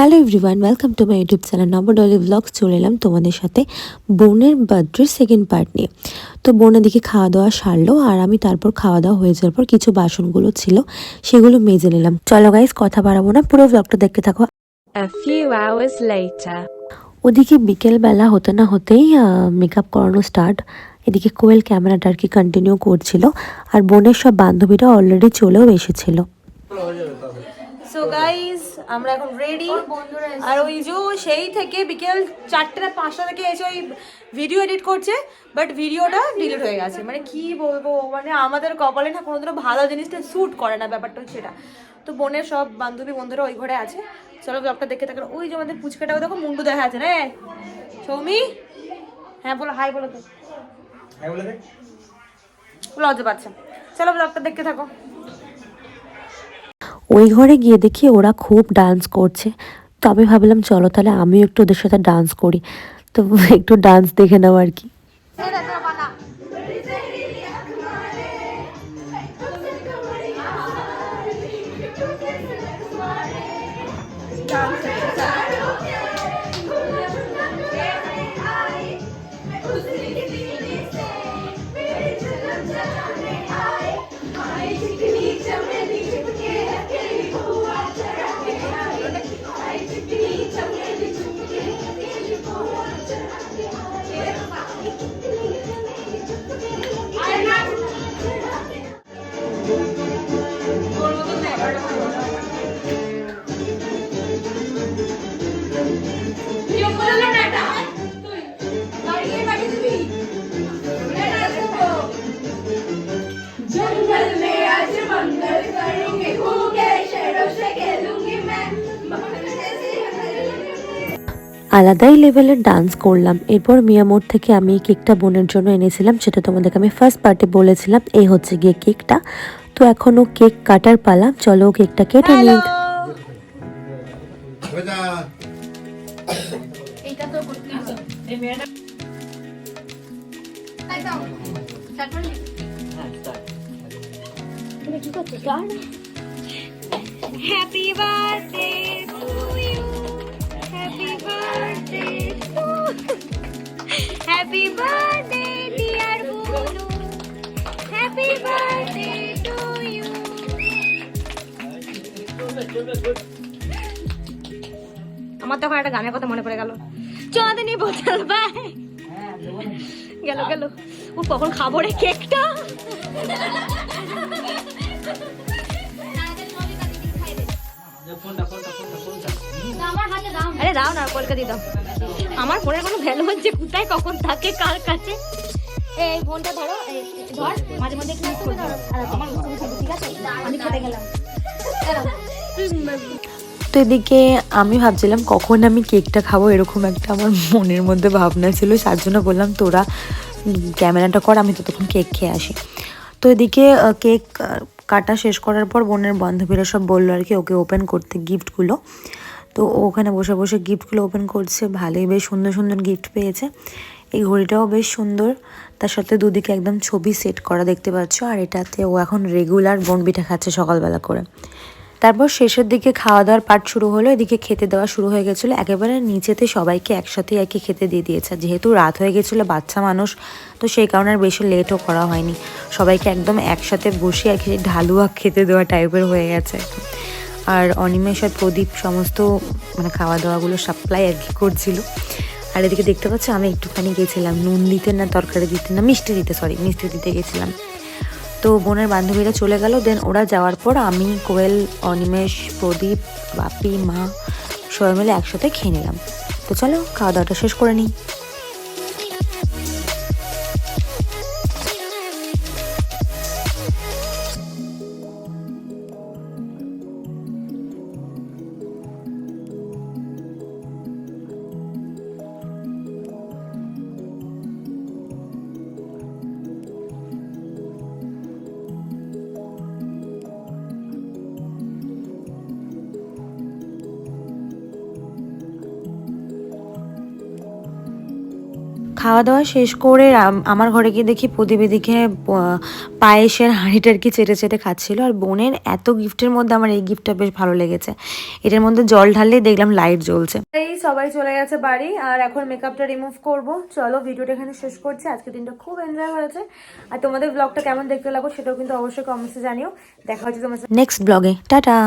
Hello everyone, welcome to my YouTube channel নবডলি vlogs. চলে এলাম তোমাদের সাথে বোনের বার্থডে সেকেন্ড পার্ট নিয়ে। তো বোন এদিকে খাওয়া দাওয়া সারলো, আর আমি তারপর খাওয়া দাওয়া হয়ে যাওয়ার পর কিছু বাসনগুলো ছিল সেগুলো মেজে নিলাম। চলো গাইস, কথা বাড়াবো না, পুরো ব্লগটা দেখতে থাকো। A few hours later. ওদিকে বিকেলবেলা হতে না হতেই মেকআপ করানো স্টার্ট। এদিকে কোয়েল ক্যামেরাটা আর কি কন্টিনিউ করছিল, আর বোনের সব বান্ধবীরা অলরেডি চলেও এসেছিল। সো গাইজ আমরা এখন রেডি, আর ওই যে সেই থেকে বিকেল 4টা না 5টা থেকে এসে ওই ভিডিও এডিট করছে, বাট ভিডিওটা ডিলিট হয়ে গেছে। মানে কি বলবো, মানে আমাদের কপালে না কোনোদিনও ভালো জিনিসটা শ্যুট করে না, ব্যাপারটা হচ্ছে সেটা। তো বোনের সব বান্ধবী বন্ধুরা ওই ঘরে আছে, চলো ব্লগটা দেখে থাকেন। ওই যে আমাদের পুচকাটাও দেখো মুন্ডু দেখা আছে রে সৌমি। হ্যাঁ বলো, হাই বলো তো, লজ্জা পাচ্ছে। চলো ব্লগটা দেখতে থাকো। ওই ঘরে গিয়ে দেখি ওরা খুব ডান্স করছে, তো আমি ভাবলাম চলো তাহলে আমিও একটু ওদের সাথে ডান্স করি। তো একটু ডান্স দেখে নাও আর কি। আলাদাই লেভেলের ডান্স করলাম। এরপর মিয়া মোড় থেকে আমি কেকটা বোনের জন্য এনেছিলাম, সেটা তোমাদেরকে আমি ফার্স্ট পার্টে বলেছিলাম। এই হচ্ছে গিয়ে কেকটা। তো এখনো কেক কাটার পালা, চলো কেকটা কেটে নিই। Happy birthday to you, happy birthday to, happy birthday dear Bunu, happy birthday to you. আমার তখন একটা গানের কথা মনে পড়ে গেল, চাঁদনি বোতল বাই। গেল গেল, ও কখন খাবো রে কেকটা। আরে দাও না, কলকাতা দাও। আমার ফোনে কোনো ভ্যালু হচ্ছে কোথায় কখন থাকে কার কাছে। এই ফোনটা ধরো, ধর মাঝে মধ্যে একটু মিস করে দাও। আর আমার ঠিক আছে, আমি খেতে গেলাম। তো এদিকে আমি ভাবছিলাম কখন আমি কেকটা খাবো, এরকম একটা আমার মনের মধ্যে ভাবনা ছিল। তার জন্য বললাম তোরা ক্যামেরাটা কর, আমি ততক্ষণ কেক খেয়ে আসি। তো এদিকে কেক কাটা শেষ করার পর বোনের বান্ধবীরা সব বললো আর কি ওকে ওপেন করতে গিফটগুলো। তো ও ওখানে বসে বসে গিফটগুলো ওপেন করছে। ভালোই বেশ সুন্দর সুন্দর গিফট পেয়েছে। এই ঘড়িটাও বেশ সুন্দর, তার সাথে দুদিকে একদম ছবি সেট করা দেখতে পাচ্ছ। আর এটাতে ও এখন রেগুলার বোনবিটা খাচ্ছে সকালবেলা করে। তারপর শেষের দিকে খাওয়া দাওয়ার পার্ট শুরু হলো। এদিকে খেতে দেওয়া শুরু হয়ে গেছিলো, একেবারে নিচেতে সবাইকে একসাথে আর কি খেতে দিয়ে দিয়েছে। যেহেতু রাত হয়ে গেছিলো, বাচ্চা মানুষ, তো সেই কারণে আর বেশি লেটও করা হয়নি। সবাইকে একদম একসাথে বসে আর কি ঢালুয়া খেতে দেওয়া টাইপের হয়ে গেছে। আর অনিমেষ আর প্রদীপ সমস্ত মানে খাওয়া দাওয়াগুলো সাপ্লাই আর কি করছিল। আর এদিকে দেখতে পাচ্ছ আমি একটুখানি গেছিলাম নুন দিতে না তরকারি দিতে না মিষ্টি দিতে গেছিলাম। তো বোনের বান্ধবীরা চলে গেল, দেন ওরা যাওয়ার পর আমি, কোয়েল, অনিমেষ, প্রদীপ, বাপি, মা সবাই মিলে একসাথে খেয়ে নিলাম। তো চলো খাওয়া দাওয়াটা শেষ করে নিই। খাওয়া দাওয়া শেষ করে আমার ঘরে গিয়ে দেখি প্রদীপেদিকে পায়েসের হাঁড়িটার কি চেটে চেটে খাচ্ছিল। আর বোনের এত গিফটের মধ্যে আমার এই গিফটটা বেশ ভালো লেগেছে। এটার মধ্যে জল ঢাললেই দেখলাম লাইট জ্বলছে। এই সবাই চলে গেছে বাড়ি, আর এখন মেকআপটা রিমুভ করব। চলো ভিডিওটা এখানে শেষ করছি। আজকে দিনটা খুব এনজয় হয়েছে, আর তোমাদের ব্লগটা কেমন দেখতে লাগো সেটাও কিন্তু অবশ্যই কমেন্টসে জানিও। দেখা হচ্ছে তোমার নেক্সট ব্লগে। টাটা।